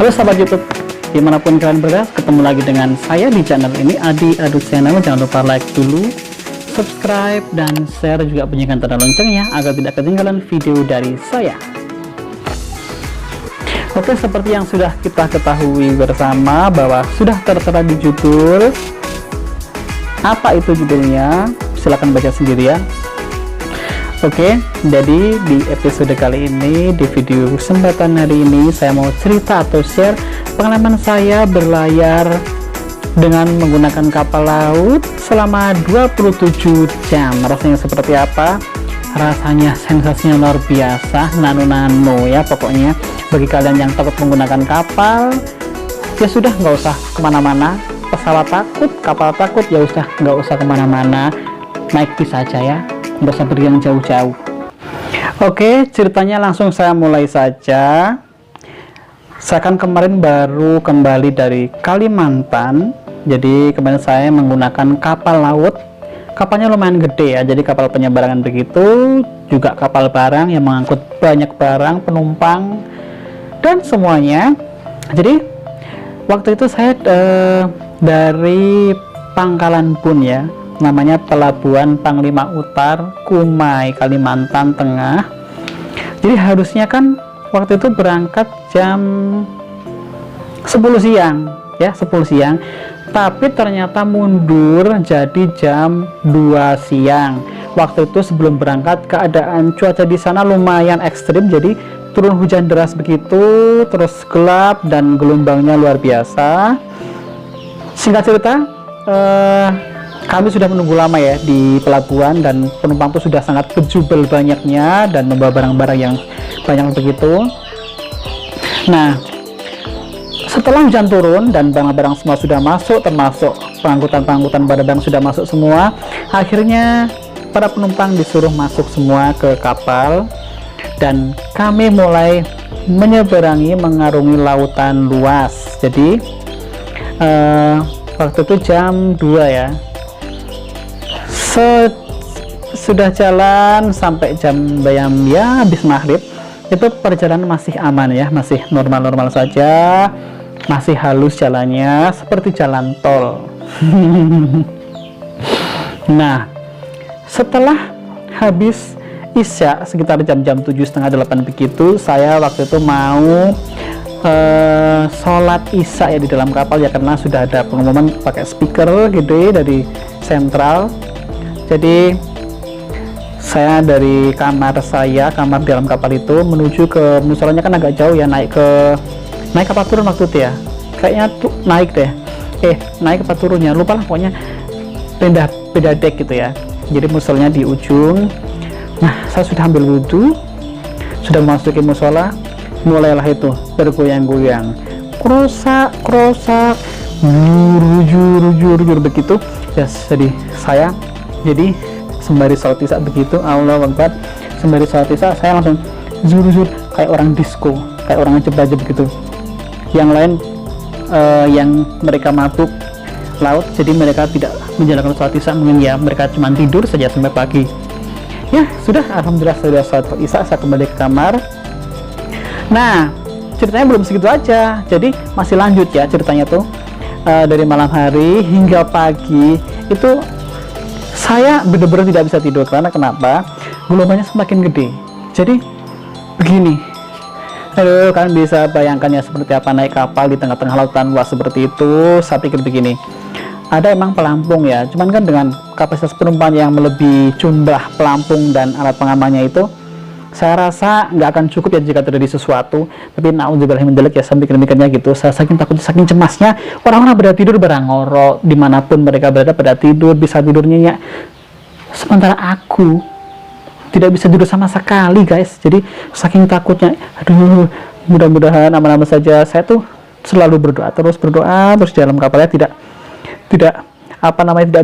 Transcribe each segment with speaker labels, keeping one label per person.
Speaker 1: Halo sahabat YouTube, dimanapun kalian berada, ketemu lagi dengan saya di channel ini, Adi Adu Channel. Jangan lupa like dulu, subscribe, dan share, juga bunyikan tanda loncengnya agar tidak ketinggalan video dari saya. Oke, seperti yang sudah kita ketahui bersama bahwa sudah tertera di judul. Apa itu judulnya? Silahkan baca sendiri ya. Oke, jadi di episode kali ini, di video kesempatan hari ini, saya mau cerita atau share pengalaman saya berlayar dengan menggunakan kapal laut selama 27 jam. Rasanya seperti apa? Rasanya sensasinya luar biasa, nano-nano ya pokoknya. Bagi kalian yang takut menggunakan kapal, ya sudah, nggak usah kemana-mana. Pesawat takut, kapal takut, ya udah nggak usah kemana-mana, naik bis saja ya, nggak usah pergi yang jauh-jauh. Oke, ceritanya langsung saya mulai saja. Saya kan kemarin baru kembali dari Kalimantan. Jadi kemarin saya menggunakan kapal laut. Kapalnya lumayan gede ya, jadi kapal penyeberangan begitu, juga kapal barang yang mengangkut banyak barang, penumpang, dan semuanya. Jadi waktu itu saya dari Pangkalan Bun ya, namanya Pelabuhan Panglima Utar, Kumai, Kalimantan Tengah. Jadi harusnya kan waktu itu berangkat jam 10 siang ya, 10 siang, tapi ternyata mundur jadi jam 2 siang. Waktu itu sebelum berangkat, keadaan cuaca di sana lumayan ekstrim, jadi turun hujan deras begitu, terus gelap dan gelombangnya luar biasa. Singkat cerita, kami sudah menunggu lama ya di pelabuhan, dan penumpang itu sudah sangat berjubel banyaknya dan membawa barang-barang yang banyak begitu. Nah, setelah hujan turun dan barang-barang semua sudah masuk, termasuk pengangkutan barang sudah masuk semua, akhirnya para penumpang disuruh masuk semua ke kapal, dan kami mulai menyeberangi, mengarungi lautan luas. Jadi waktu itu jam 2 ya, sudah jalan sampai jam ya habis maghrib, itu perjalanan masih aman ya, masih normal-normal saja, masih halus jalannya seperti jalan tol. Nah, setelah habis isya sekitar jam-jam 7:30-8 begitu, saya waktu itu mau sholat isya ya di dalam kapal ya, karena sudah ada pengumuman pakai speaker gitu dari sentral. Jadi saya dari kamar di dalam kapal itu menuju ke musolanya, kan agak jauh ya, naik apa turun waktu itu ya, kayaknya tuh naik deh, naik apa turunnya lupa lah, pokoknya beda dek gitu ya. Jadi musolanya di ujung. Nah, saya sudah ambil wudhu, sudah memasuki musola, mulailah itu bergoyang-goyang, krosak jur begitu ya. Jadi sembari sholat isya begitu, Allah Akbar, sembari sholat isya saya langsung jur kayak orang disco, kayak orang ngejeb-jeb begitu. Yang lain yang mereka mabuk laut, jadi mereka tidak menjalankan sholat isya, mungkin ya mereka cuma tidur saja sampai pagi. Ya sudah, alhamdulillah sudah sholat isya, saya kembali ke kamar. Nah, ceritanya belum segitu aja, jadi masih lanjut ya ceritanya tuh. Dari malam hari hingga pagi itu saya benar-benar tidak bisa tidur. Karena kenapa? Gelombangnya semakin gede. Jadi begini, aduh, kalian bisa bayangkan ya seperti apa naik kapal di tengah-tengah lautan luas seperti itu. Saya pikir begini, ada emang pelampung ya, cuman kan dengan kapasitas penumpang yang melebihi jumlah pelampung dan alat pengamannya itu, saya rasa nggak akan cukup ya jika terjadi sesuatu. Tapi naudzubillah min dzalik ya, sampai mikirnya gitu. Saya saking takutnya, saking cemasnya, orang-orang pada tidur, berangoro dimanapun mereka berada pada tidur, bisa tidurnya ya. Sementara aku tidak bisa tidur sama sekali guys. Jadi saking takutnya, aduh, mudah-mudahan aman-aman saja. Saya tuh selalu berdoa terus di dalam kapalnya, tidak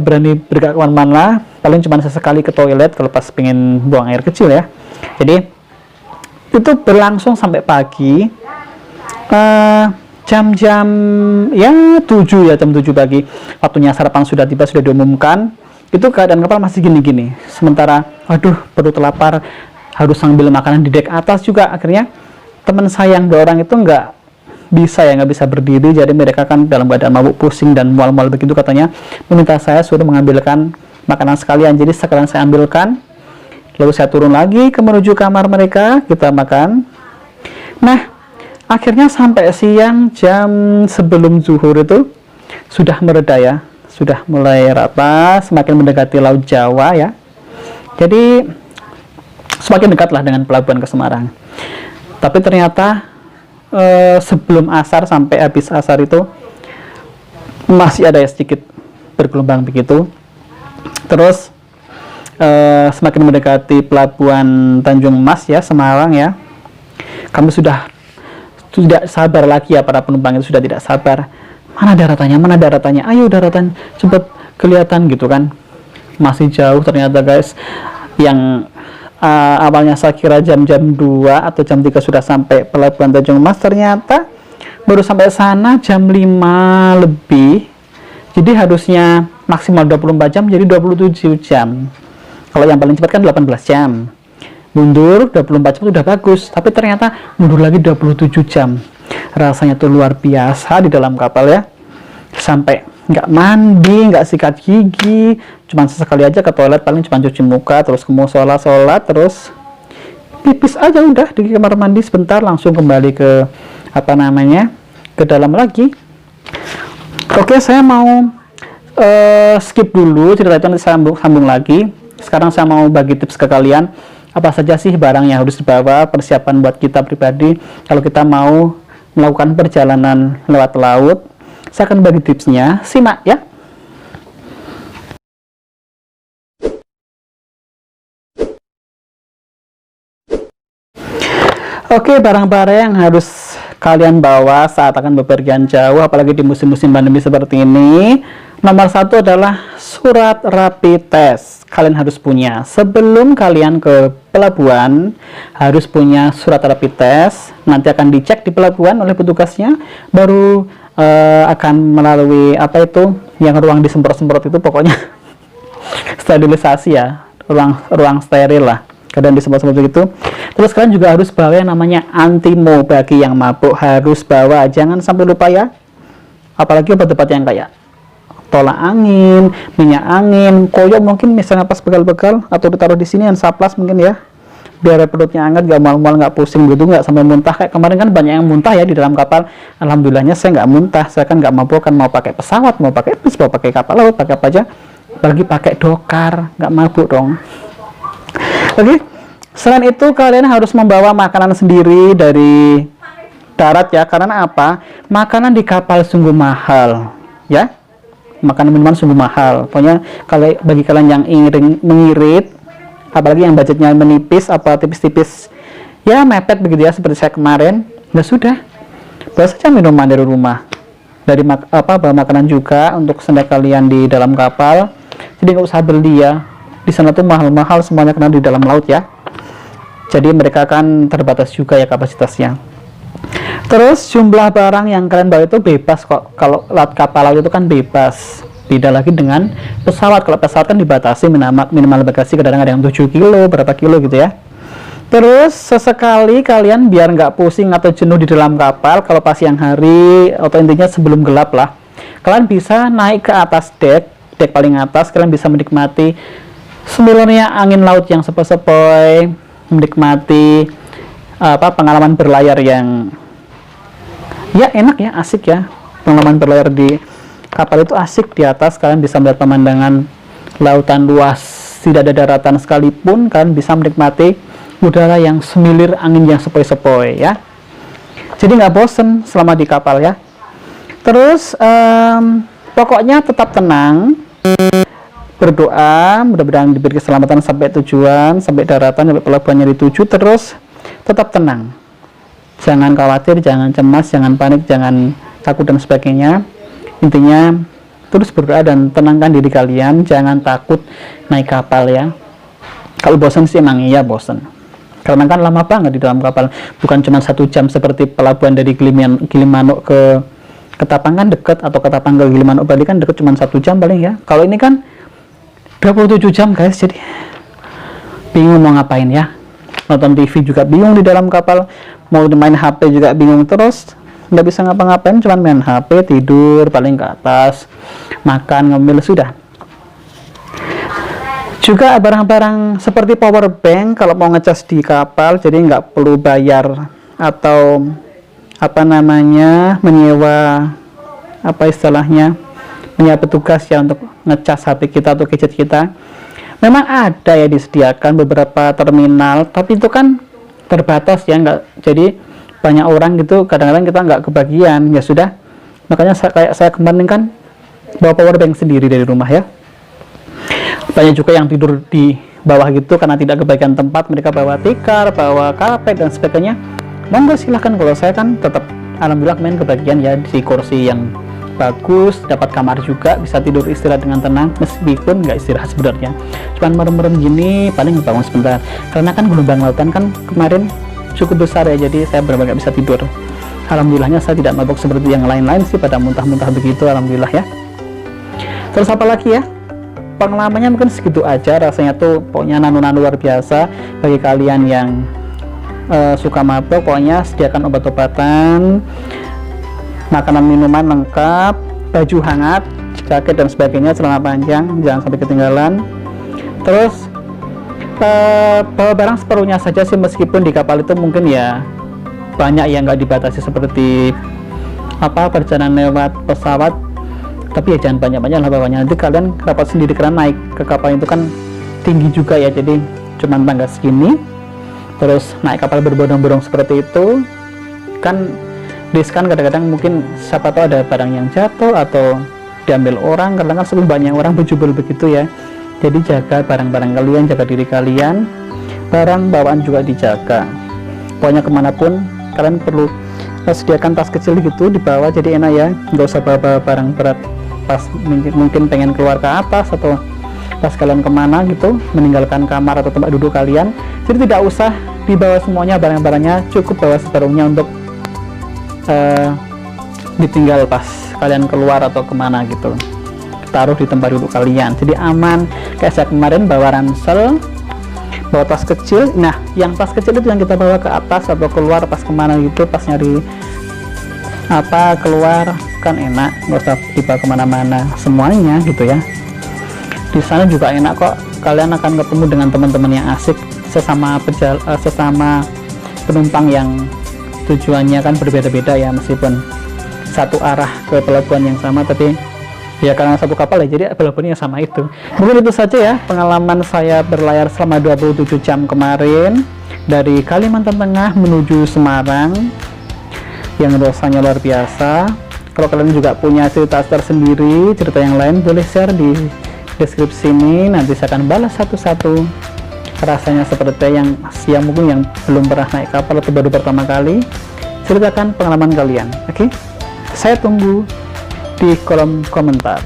Speaker 1: berani bergerak kemana-mana, paling cuma sesekali ke toilet kalau pas pengen buang air kecil ya. Jadi itu berlangsung sampai pagi, jam-jam ya 7 ya, jam 7 pagi, waktunya sarapan sudah tiba, sudah diumumkan. Itu keadaan kapal masih gini-gini, sementara aduh perut lapar, harus sambil makanan di dek atas juga. Akhirnya teman saya yang 2 orang itu nggak bisa ya, nggak bisa berdiri. Jadi mereka kan dalam keadaan mabuk, pusing dan mual-mual begitu katanya, meminta saya suruh mengambilkan makanan sekalian. Jadi sekalian saya ambilkan, lalu saya turun lagi ke menuju kamar mereka, kita makan. Nah, akhirnya sampai siang, jam sebelum zuhur itu sudah mereda ya, sudah mulai rata, semakin mendekati Laut Jawa ya. Jadi semakin dekatlah dengan pelabuhan ke Semarang. Tapi ternyata sebelum asar sampai habis asar itu masih ada ya sedikit bergelombang begitu. Terus semakin mendekati pelabuhan Tanjung Mas ya, Semarang ya, kami sudah tidak sabar lagi ya, para penumpang itu sudah tidak sabar. Mana daratannya, ayo daratan cepat kelihatan gitu kan. Masih jauh ternyata guys. Yang awalnya saya kira jam-jam 2 atau jam 3 sudah sampai pelabuhan Tanjung Mas, ternyata baru sampai sana jam 5 lebih. Jadi harusnya maksimal 24 jam jadi 27 jam. Kalau yang paling cepat kan 18 jam. Mundur 24 jam itu udah bagus, tapi ternyata mundur lagi 27 jam. Rasanya tuh luar biasa di dalam kapal ya. Sampai nggak mandi, nggak sikat gigi, cuman sesekali aja ke toilet, paling cuma cuci muka, terus ke musola sholat, terus pipis aja udah di kamar mandi sebentar, langsung kembali ke ke dalam lagi. Oke, saya mau skip dulu cerita itu, nanti saya sambung lagi. Sekarang saya mau bagi tips ke kalian, apa saja sih barang yang harus dibawa, persiapan buat kita pribadi kalau kita mau melakukan perjalanan lewat laut. Saya akan bagi tipsnya, simak ya. Oke, barang-barang yang harus kalian bawa saat akan bepergian jauh, apalagi di musim-musim pandemi seperti ini. Nomor 1 adalah surat rapid test. Kalian harus punya. Sebelum kalian ke pelabuhan, harus punya surat rapid test. Nanti akan dicek di pelabuhan oleh petugasnya, baru akan melalui yang ruang disemprot-semprot itu, pokoknya sterilisasi ya, ruang steril lah, kadang disemprot-semprot begitu. Terus kalian juga harus bawa yang namanya antimo. Bagi yang mabuk harus bawa, jangan sampai lupa ya. Apalagi obat-obat yang kayak tolak angin, minyak angin, koyo mungkin misalnya pas bekal-bekal, atau ditaruh di sini Hansaplast mungkin ya, biar perutnya hangat, gak mual-mual, gak pusing gitu, gak sampai muntah. Kayak kemarin kan banyak yang muntah ya di dalam kapal. Alhamdulillahnya saya nggak muntah, saya kan nggak mabuk, kan mau pakai pesawat, mau pakai bis, mau pakai kapal laut, pakai apa aja, apalagi pakai dokar, nggak mabuk dong. Oke, selain itu kalian harus membawa makanan sendiri dari darat ya, karena apa? Makanan di kapal sungguh mahal ya, makanan minuman sungguh mahal. Pokoknya kalau bagi kalian yang ingin mengirit, apalagi yang budgetnya menipis, apa tipis-tipis ya, mepet begitu ya, seperti saya kemarin, ya sudah, bawa saja minuman dari rumah, dari bawa makanan juga untuk snack kalian di dalam kapal. Jadi nggak usah beli ya, di sana tuh mahal-mahal semuanya karena di dalam laut ya, jadi mereka kan terbatas juga ya kapasitasnya. Terus jumlah barang yang kalian bawa itu bebas kok, kalau lewat kapal laut itu kan bebas. Beda lagi dengan pesawat. Kalau pesawat kan dibatasi minimal bagasi, kadang-kadang ada yang 7 kilo, berapa kilo gitu ya. Terus sesekali kalian biar nggak pusing atau jenuh di dalam kapal, kalau pas siang hari atau intinya sebelum gelap lah, kalian bisa naik ke atas dek paling atas. Kalian bisa menikmati semilurnya angin laut yang sepoi-sepoi, menikmati pengalaman berlayar yang ya enak ya, asik ya. Pengalaman berlayar di kapal itu asik. Di atas kalian bisa melihat pemandangan lautan luas, tidak ada daratan sekalipun. Kalian bisa menikmati udara yang semilir, angin yang sepoi-sepoi ya. Jadi nggak bosen selama di kapal ya. Terus pokoknya tetap tenang, berdoa mudah-mudahan diberi keselamatan sampai tujuan, sampai daratan, sampai pelabuhannya dituju. Terus tetap tenang, jangan khawatir, jangan cemas, jangan panik, jangan takut dan sebagainya. Intinya terus berdoa dan tenangkan diri kalian, jangan takut naik kapal ya. Kalau bosan sih emang iya bosan, karena kan lama banget di dalam kapal, bukan cuma 1 jam seperti pelabuhan dari Gilimanuk ke Ketapang deket, atau Ketapang ke Gilimanuk Bali kan deket, cuma 1 jam paling ya. Kalau ini kan 27 jam guys, jadi bingung mau ngapain ya. Nonton TV juga bingung di dalam kapal, mau main HP juga bingung. Terus nggak bisa ngapa-ngapain, cuman main HP, tidur paling ke atas, makan, ngemil, sudah. Juga barang-barang seperti power bank kalau mau ngecas di kapal, jadi nggak perlu bayar atau apa namanya, menyewa petugas ya untuk ngecas HP kita atau gadget kita. Memang ada ya disediakan beberapa terminal, tapi itu kan terbatas ya, nggak, jadi banyak orang gitu, kadang-kadang kita nggak kebagian, ya sudah. Makanya kayak saya kemarin kan bawa power bank sendiri dari rumah ya. Banyak juga yang tidur di bawah gitu karena tidak kebagian tempat, mereka bawa tikar, bawa karpet dan sebagainya. Monggo silahkan, kalau saya kan tetap alhamdulillah main kebagian ya, di kursi yang bagus, dapat kamar juga, bisa tidur istirahat dengan tenang, meskipun nggak istirahat sebenarnya, cuman merem-merem gini, paling bangun sebentar, karena kan gelombang lautan kan kemarin cukup besar ya, jadi saya benar-benar nggak bisa tidur. Alhamdulillahnya saya tidak mabok seperti yang lain-lain sih, pada muntah-muntah begitu, alhamdulillah ya. Terus apa lagi ya, pengalamannya mungkin segitu aja, rasanya tuh pokoknya nano-nano luar biasa. Bagi kalian yang suka mabok, pokoknya sediakan obat-obatan, makanan minuman lengkap, baju hangat, jaket dan sebagainya, celana panjang, jangan sampai ketinggalan. Terus bawa barang seperlunya saja sih, meskipun di kapal itu mungkin ya banyak yang nggak dibatasi seperti perjalanan lewat pesawat, tapi ya jangan banyak-banyak lah bawanya, nanti kalian rapat sendiri karena naik ke kapal itu kan tinggi juga ya, jadi cuman tangga segini, terus naik kapal berbondong-bondong seperti itu kan riskan, kadang-kadang mungkin siapa tahu ada barang yang jatuh atau diambil orang, karena kan sebelum banyak orang berjubel begitu ya. Jadi jaga barang-barang kalian, jaga diri kalian, barang bawaan juga dijaga. Pokoknya kemanapun kalian perlu sediakan tas kecil gitu di bawah, jadi enak ya, nggak usah bawa barang berat pas mungkin pengen keluar ke atas atau pas kalian kemana gitu, meninggalkan kamar atau tempat duduk kalian. Jadi tidak usah dibawa semuanya barang-barangnya, cukup bawa separuhnya untuk ditinggal pas kalian keluar atau kemana gitu, taruh di tempat duduk kalian, jadi aman. Kayak saya kemarin bawa ransel, bawa tas kecil. Nah yang tas kecil itu yang kita bawa ke atas atau keluar pas kemana gitu, pas nyari keluar kan enak, nggak usah dibawa kemana-mana semuanya gitu ya. Di sana juga enak kok, kalian akan ketemu dengan teman-teman yang asik, sesama penumpang yang tujuannya kan berbeda-beda ya, meskipun satu arah ke pelabuhan yang sama, tapi ya karena satu kapal ya, jadi pelabuhannya sama itu. Mungkin itu saja ya pengalaman saya berlayar selama 27 jam kemarin dari Kalimantan Tengah menuju Semarang, yang rasanya luar biasa. Kalau kalian juga punya cerita tersendiri, cerita yang lain, boleh share di deskripsi ini, nanti saya akan balas satu-satu. Rasanya seperti yang mungkin yang belum pernah naik kapal atau baru pertama kali, ceritakan pengalaman kalian. Oke, saya tunggu di kolom komentar.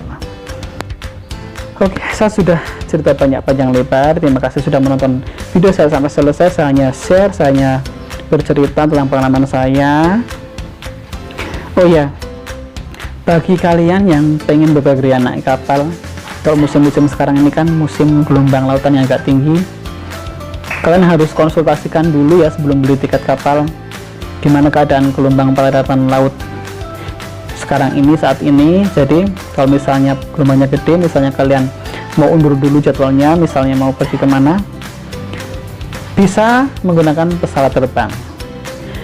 Speaker 1: Oke, saya sudah cerita banyak panjang lebar, terima kasih sudah menonton video saya sampai selesai. Saya hanya share, saya hanya bercerita tentang pengalaman saya. Oh ya, bagi kalian yang pengen berbahagia naik kapal, kalau musim-musim sekarang ini kan musim gelombang lautan yang agak tinggi, kalian harus konsultasikan dulu ya sebelum beli tiket kapal, gimana keadaan gelombang daratan laut sekarang ini, saat ini. Jadi kalau misalnya gelombangnya gede, misalnya kalian mau undur dulu jadwalnya, misalnya mau pergi kemana, bisa menggunakan pesawat terbang.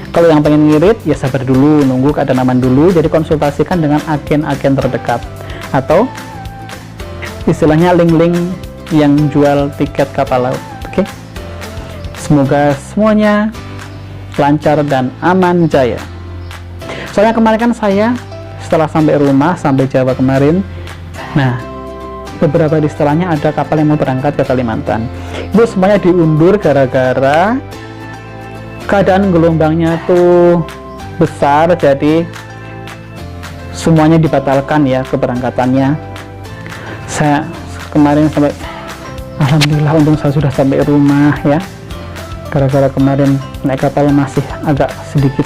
Speaker 1: Kalau yang pengen ngirit ya sabar dulu, nunggu keadaan aman dulu. Jadi konsultasikan dengan agen-agen terdekat atau istilahnya link-link yang jual tiket kapal laut. Oke, semoga semuanya lancar dan aman jaya. Soalnya kemarin kan saya setelah sampai rumah, sampai Jawa kemarin, nah beberapa di setelahnya ada kapal yang mau berangkat ke Kalimantan, itu semuanya diundur gara-gara keadaan gelombangnya tuh besar, jadi semuanya dibatalkan ya keberangkatannya. Saya kemarin sampai, alhamdulillah untung saya sudah sampai rumah ya, gara-gara kemarin naik kapal masih agak sedikit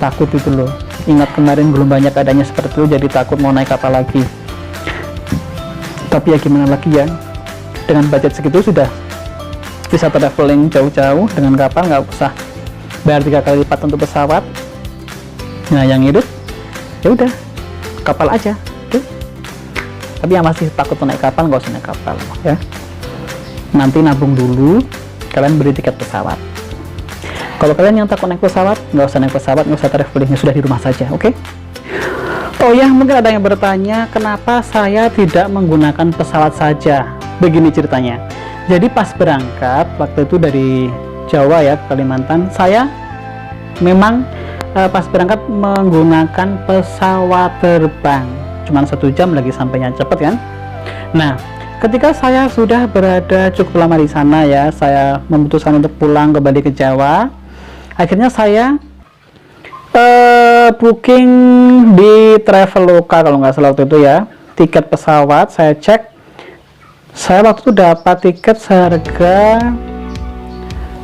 Speaker 1: takut itu loh. Ingat kemarin gelombangnya keadaannya seperti itu, jadi takut mau naik kapal lagi. Tapi ya gimana lagi ya, dengan budget segitu sudah bisa traveling jauh-jauh dengan kapal, nggak usah bayar 3 kali lipat untuk pesawat. Nah, yang irit ya udah kapal aja, oke. Tapi yang masih takut naik kapal, nggak usah naik kapal ya. Nanti nabung dulu, kalian beli tiket pesawat. Kalau kalian yang takut naik pesawat, nggak usah naik pesawat, nggak usah traveling, sudah di rumah saja, oke. Oh ya, mungkin ada yang bertanya, kenapa saya tidak menggunakan pesawat saja? Begini ceritanya. Jadi pas berangkat, waktu itu dari Jawa ya, ke Kalimantan, saya memang pas berangkat menggunakan pesawat terbang. Cuman 1 jam lagi sampainya, cepet kan? Nah, ketika saya sudah berada cukup lama di sana ya, saya memutuskan untuk pulang kembali ke Jawa. Akhirnya saya booking di Traveloka kalau nggak salah waktu itu ya, tiket pesawat. Saya cek, saya waktu itu dapat tiket seharga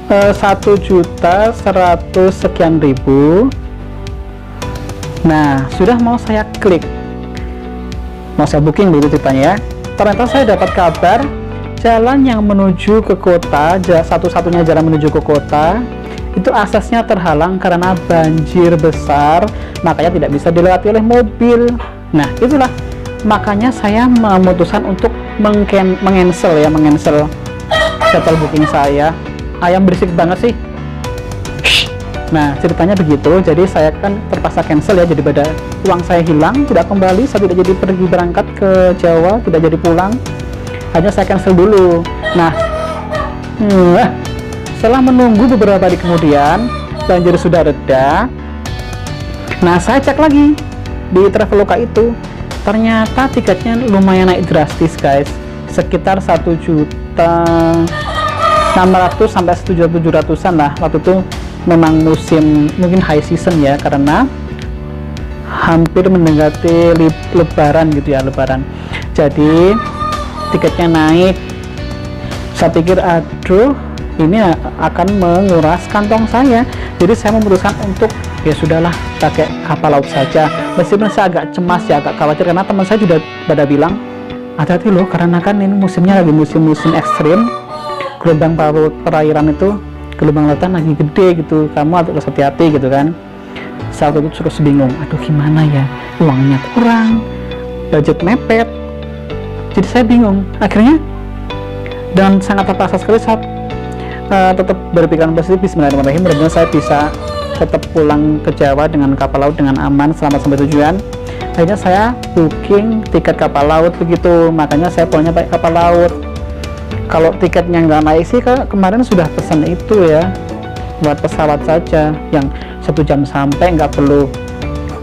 Speaker 1: 1.100.000 sekian. Nah, sudah mau saya klik, mau saya booking begitu ceritanya ya. Ternyata saya dapat kabar jalan yang menuju ke kota, satu-satunya jalan menuju ke kota itu aksesnya terhalang karena banjir besar, makanya tidak bisa dilewati oleh mobil. Nah, itulah makanya saya memutuskan untuk mencancel shuttle booking saya. Ayam berisik banget sih. Nah, ceritanya begitu. Jadi saya kan terpaksa cancel ya, jadi pada uang saya hilang, tidak kembali, saya tidak jadi pergi berangkat ke Jawa, tidak jadi pulang, hanya saya cancel dulu. Nah, setelah menunggu beberapa hari kemudian, banjir sudah reda. Nah, saya cek lagi di Traveloka itu, ternyata tiketnya lumayan naik drastis guys, sekitar 1.600.000 sampai 1.700.000-an lah. Waktu itu memang musim mungkin high season ya, karena hampir mendekati lebaran gitu ya, lebaran. Jadi tiketnya naik. Saya pikir aduh, ini akan menguras kantong saya, jadi saya memutuskan untuk ya sudahlah, pakai kapal laut saja. Meskipun saya agak cemas ya, agak khawatir, karena teman saya juga pada bilang hati-hati loh, karena kan ini musimnya lagi musim ekstrim, gelombang perairan itu, gelombang lautan lagi gede gitu, kamu harus hati-hati gitu kan. Saya waktu itu terus bingung, aduh gimana ya, uangnya kurang, budget mepet, jadi saya bingung. Akhirnya dan sangat terpaksa sekali saat tetap berpikiran positif, bismillahirrahmanirrahim, mudah-mudahan saya bisa tetap pulang ke Jawa dengan kapal laut dengan aman, selamat sampai tujuan. Akhirnya saya booking tiket kapal laut begitu, makanya saya pulangnya pakai kapal laut. Kalau tiketnya nggak naik sih, kemarin sudah pesan itu ya, buat pesawat saja yang 1 jam sampai, nggak perlu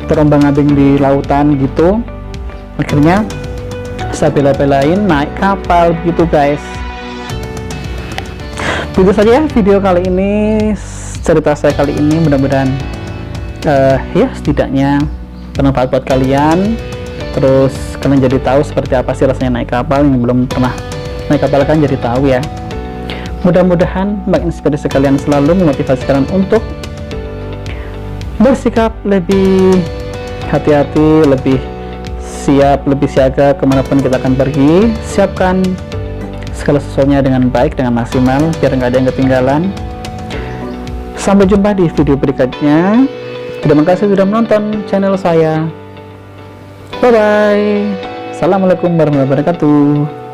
Speaker 1: terombang-ambing di lautan gitu. Akhirnya saya bela-belain naik kapal gitu guys. Itu saja ya video kali ini, cerita saya kali ini, mudah-mudahan ya setidaknya bermanfaat buat kalian. Terus kalian jadi tahu seperti apa sih rasanya naik kapal. Yang belum pernah naik kapal kan jadi tahu ya. Mudah-mudahan menginspirasi kalian, selalu memotivasi kalian untuk bersikap lebih hati-hati, lebih siap, lebih siaga kemanapun kita akan pergi. Siapkan segala sesuatunya dengan baik, dengan maksimal, biar nggak ada yang ketinggalan. Sampai jumpa di video berikutnya. Terima kasih sudah menonton channel saya. Bye bye. Assalamualaikum warahmatullahi wabarakatuh.